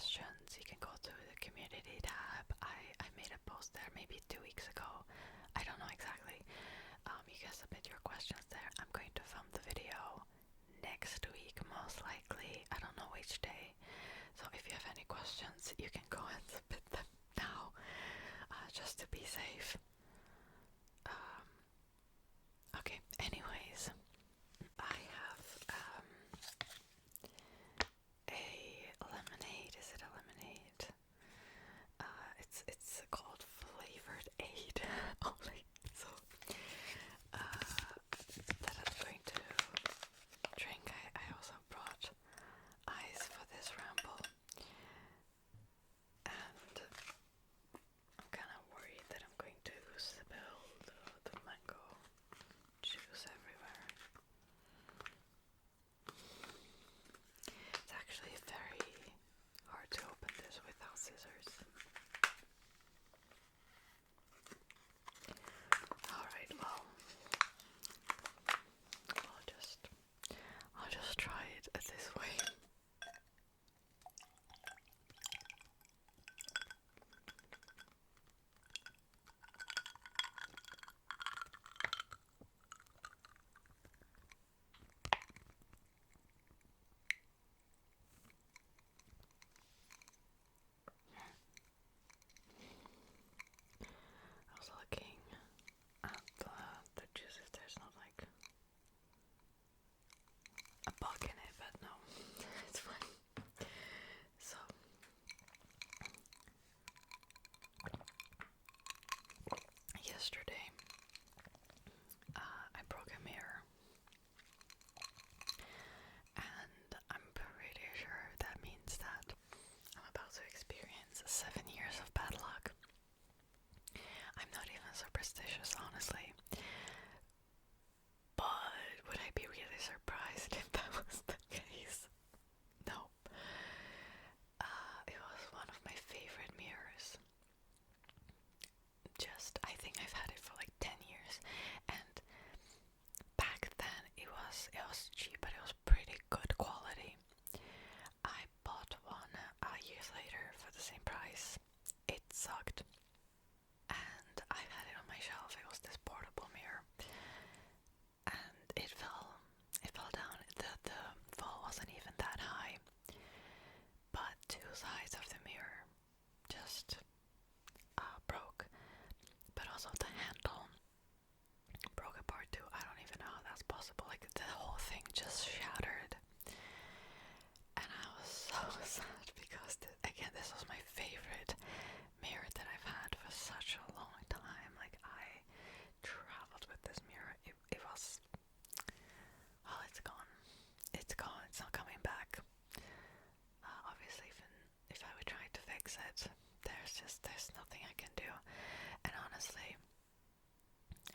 questions, you can go to the community tab. I made a post there maybe 2 weeks ago. I don't know exactly. You can submit your questions there. I'm going to film the video next week, most likely. I don't know which day. So if you have any questions, you can go and submit them now, just to be safe. Okay, anyways, I have a lemonade. Is it a lemonade? It's called flavored aid only. So that I'm going to drink. I also brought ice for this ramble, and I'm kind of worried that I'm going to spill the mango juice everywhere. It's actually very hard to open this without scissors. Alright, well, I'll just try it this way. I was looking at the juice if there's not like a bug in it, but no, it's fine. So, yesterday, I broke a mirror, and I'm pretty sure that means that I'm about to experience 7 years of bad luck. I'm not even superstitious, honestly, but would I be really surprised if that was the case? No. It was one of my favorite mirrors. I think I've had it for like 10 years, and back then it was cheap, but it was pretty good quality. I bought one years later for the same price. It sucked, and I had it on my shelf. It was this portable mirror, and it fell down. The fall wasn't even that high, but two sides of the mirror just broke, but also the handle broke apart too. I don't even know how that's possible. Like, the whole thing just shattered, and I was so sad because again, this was my favorite mirror that I've had for such a long time. Like, I traveled with this mirror. It was, well, it's gone. It's gone. It's not coming back. Obviously, even if I would try to fix it, there's nothing I can do. And honestly,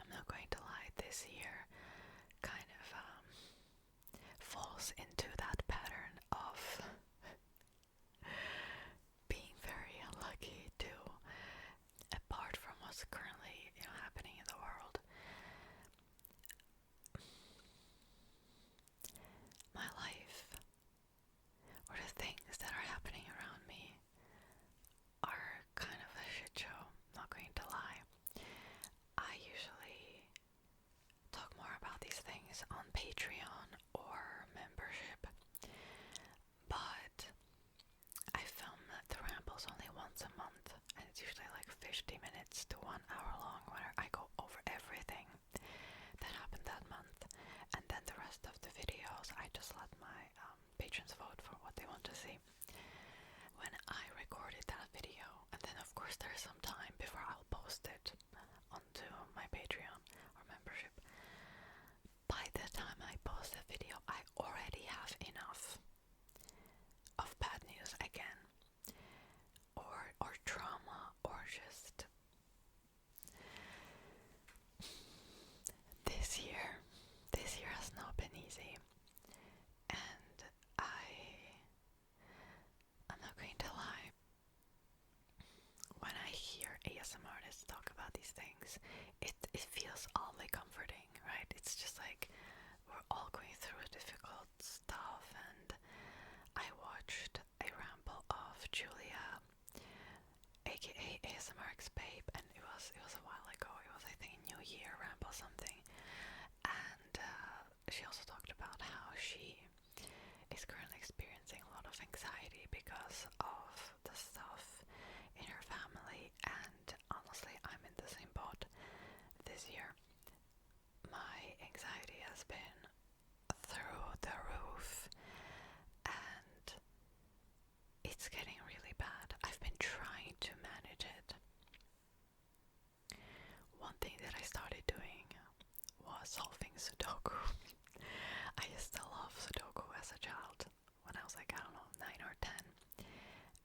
I'm not going to lie, this year kind of falls into that pattern of being very unlucky too. Apart from what's currently, happening in the world, my life, or the things that are happening around me, are kind of a shit show, not going to lie. I usually talk more about these things on Patreon or membership, but I film the rambles only once a month, and it's usually like 50 minutes to 1 hour long, where I go over everything that happened that month, and then the rest of the videos I just let my patrons vote for what they want to see. When I recorded that video, and then of course there's some time before I'll post it onto my Patreon or membership, by the time I post the video, I already have enough of bad news again, or trauma, or just this year has not been easy, and I'm not going to lie. When I hear ASMR artists talk about these things, it feels oddly comforting, right? It's just like we're all going through difficult stuff, and I watched a ramble of thing that I started doing was solving Sudoku. I used to love Sudoku as a child when I was like, I don't know, 9 or 10.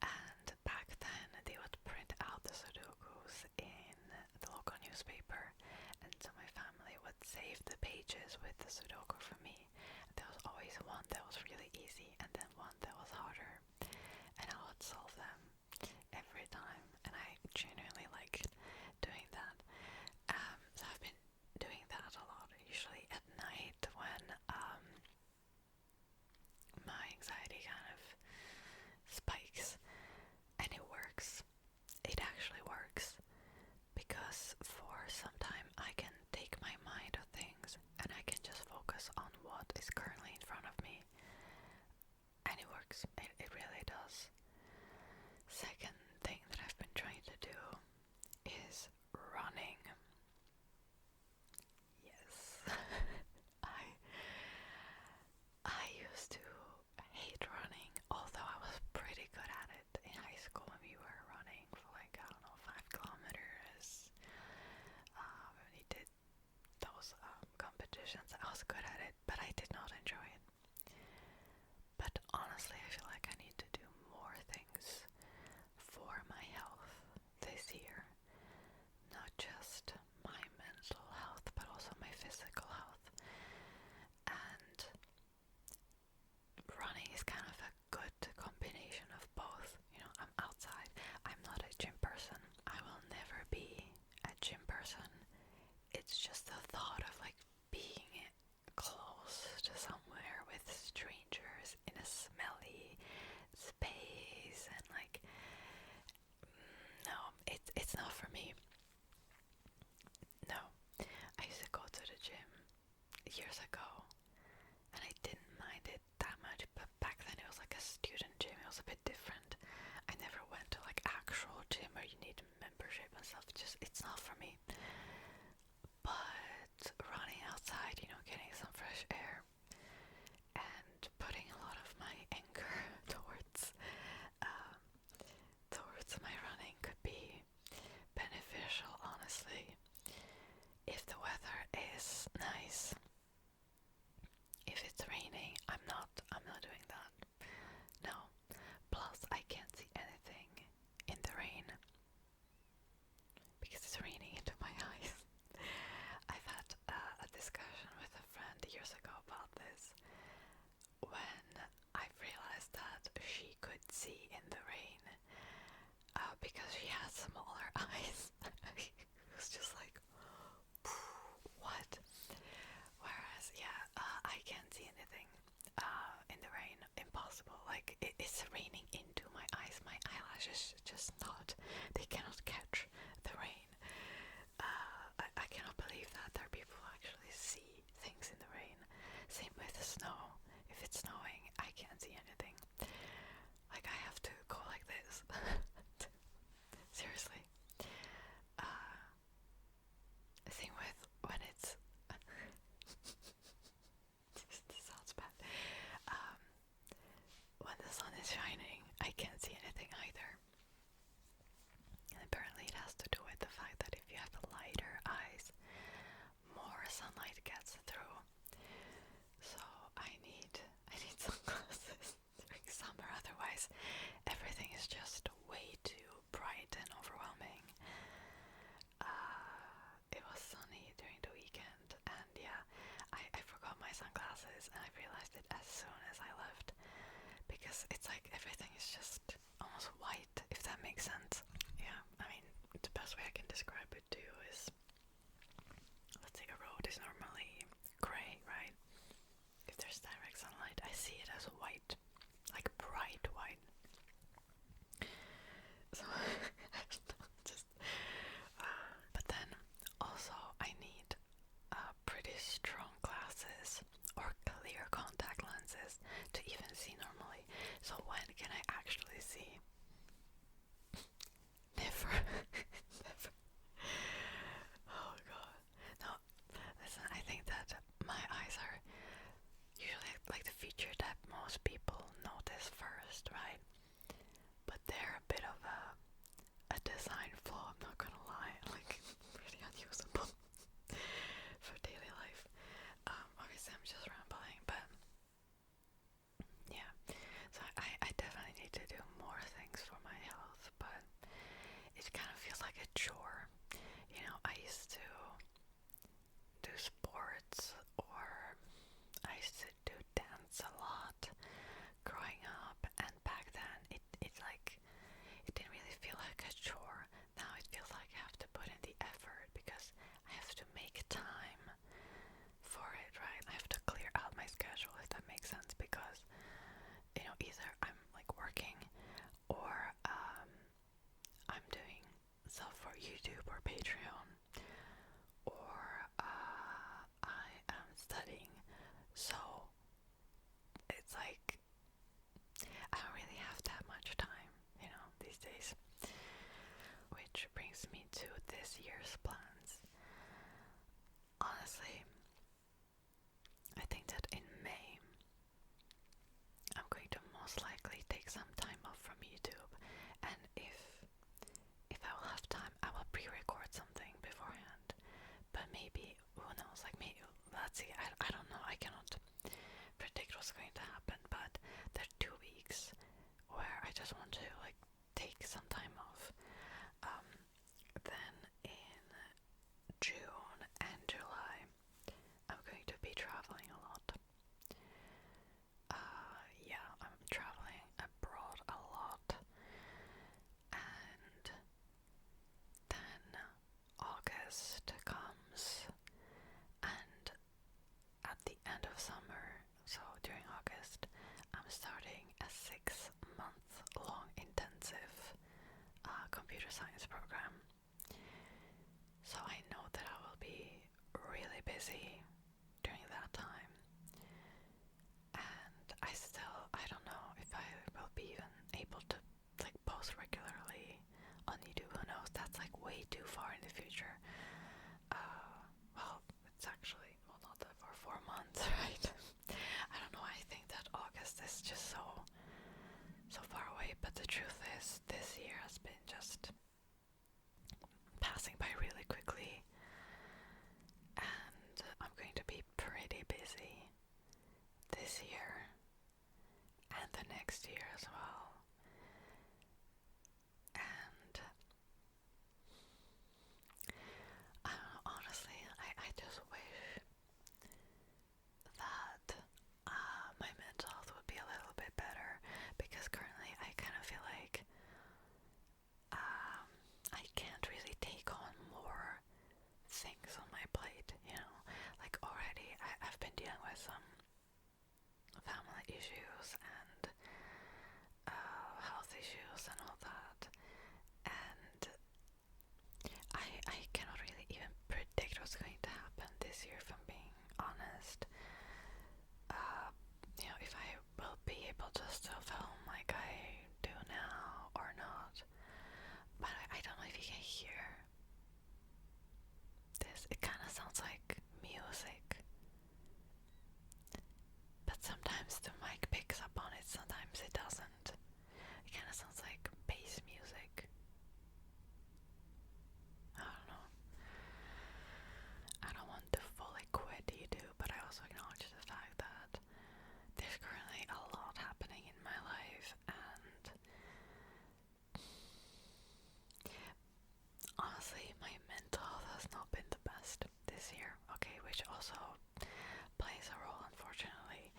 And back then they would print out the Sudokus in the local newspaper, and so my family would save the pages with the Sudoku for me. And there was always one that was really easy and then one that was harder, and I would solve them every time, and I genuinely like doing that. So I've been doing that a lot, usually at night when my anxiety kind of spikes, and it works. It actually works, because for some time I can take my mind off things and I can just focus on what is currently in front of me, and it works. It really does. Second thing that I've been trying to do is running. Yes. I used to hate running, although I was pretty good at it in high school when we were running for like, I don't know, 5 kilometers. When we did those competitions, I was good at it, but I did not enjoy it. But honestly, I feel like I need to do more things for my health this year. Not just my mental health, but also my physical health. And running is kind of a good combination of both. You know, I'm outside. I'm not a gym person. I will never be a gym person. It's just the thought of like being close to somewhere with strangers in a smelly space, and like, no, it's not for me. No, I used to go to the gym years ago, and I didn't mind it that much, but back then it was like a student gym. It was a bit different. I never went to like actual gym where you need membership and stuff. It's not for me. But running outside, you know, getting some fresh air and putting a lot of my anger towards my running could be beneficial, honestly. If the weather is nice. If it's raining, I'm not doing that. No. Plus, I can't see anything in the rain because it's raining into my eyes. I've had a discussion with a friend years ago about this, when I realized that she could see in the rain because she had smaller eyes. It was just like, what? Whereas, I can't see anything in the rain. Impossible. Like, it's raining into my eyes. My eyelashes just not. They cannot catch the rain. I cannot believe that there are people who actually see things in the rain. Same with the snow. If it's snowing, I can't see anything. Like, I have to go like this. Seriously. Same with when it's this sounds bad. When the sun is shining, I can't see anything either. And apparently it has to do with the fact that if you have lighter eyes, more sunlight gets through. So I need sunglasses during summer, otherwise everything is just way too bright and overwhelming. It was sunny during the weekend, and I forgot my sunglasses, and I realized it as soon as I left, because it's like everything is just almost white, if that makes sense. Yeah, I mean, the best way I can describe it to you is, let's say a road is normally gray, right? If there's direct sunlight, I see it as white, like bright white. So, but then also I need pretty strong glasses or clear contact lenses to even see normally. So when can I actually see? Never. Never. Oh god. No, listen, I think that my eyes are usually like the feature that most busy during that time. And I don't know if I will be even able to like post regularly on YouTube. Who knows? That's like way too far in the future. Well, it's actually, well, not that for 4 months, right? I don't know. I think that August is just so far away. But the truth is, this year has been just passing by really quickly, and I'm going to be pretty busy this year and the next year as well. And I don't know, honestly, I just wish that my mental health would be a little bit better, because currently I kind of feel like I can't really take on more things on my plate, you know. Like already I've been dealing with some family issues and health issues and all that, and I cannot really even predict what's going to happen this year, if I'm being honest. You know, if I will be able to still film like I do now or not. But I don't know if you can hear this. It kind of sounds like music, but sometimes the mic picks up on it, sometimes it doesn't. It kind of sounds like bass music. I don't know. I don't want to fully quit YouTube, but I also acknowledge the fact that there's currently a lot happening in my life, and honestly, my mental health has not been the best this year, okay, which also plays a role, unfortunately.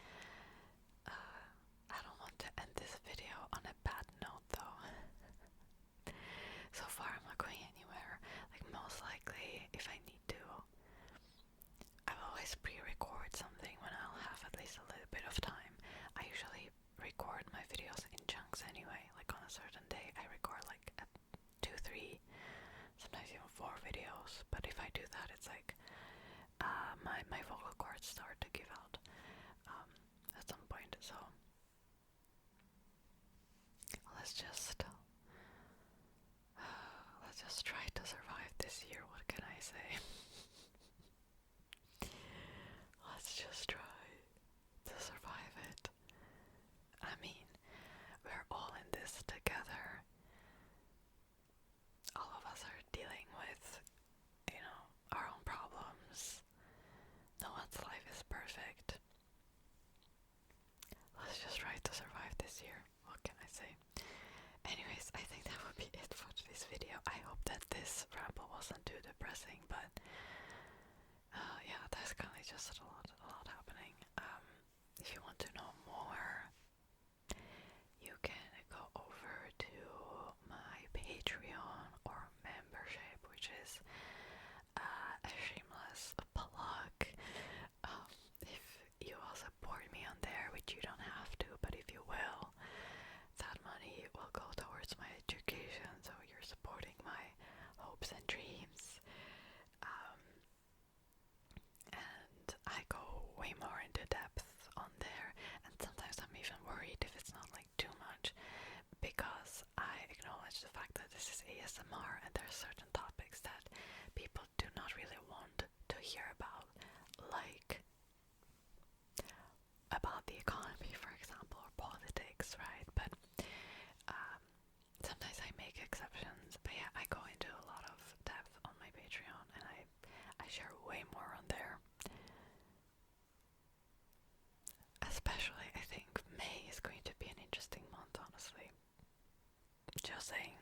I don't want to end this video on a bad note, though. So far, I'm not going anywhere. Like, most likely, if I need to, I will always pre-record something when I'll have at least a little bit of time. I usually record my videos in chunks anyway. Like, on a certain day, I record like 2, 3, sometimes even 4 videos. But if I do that, it's like my vocal cords start to give out at some point. So let's just try to survive this year. What can I say? Let's just try to survive it. I mean, we're all in this together. All of us are dealing with, you know, our own problems. No one's life is perfect. Let's just try to survive this year. What can I say? Anyways, I think that would be it for this video. I hope that this ramble wasn't too depressing, but yeah, there's currently just a lot happening. If you want to know more, you can go over to my Patreon or membership, which is a shameless plug. If you will support me on there, which you don't have to, but if you will, that money will go towards my education, so you're supporting my hopes and dreams. And I go way more into depth on there, and sometimes I'm even worried if it's not like too much, because I acknowledge the fact that this is ASMR and there are certain topics that people do not really want to hear about, like about the economy, for example, or politics, right? But sometimes I make exceptions. But yeah, I go into a lot of depth on my Patreon, and I share way more on there. Especially, I think May is going to be an interesting month, honestly. Just saying.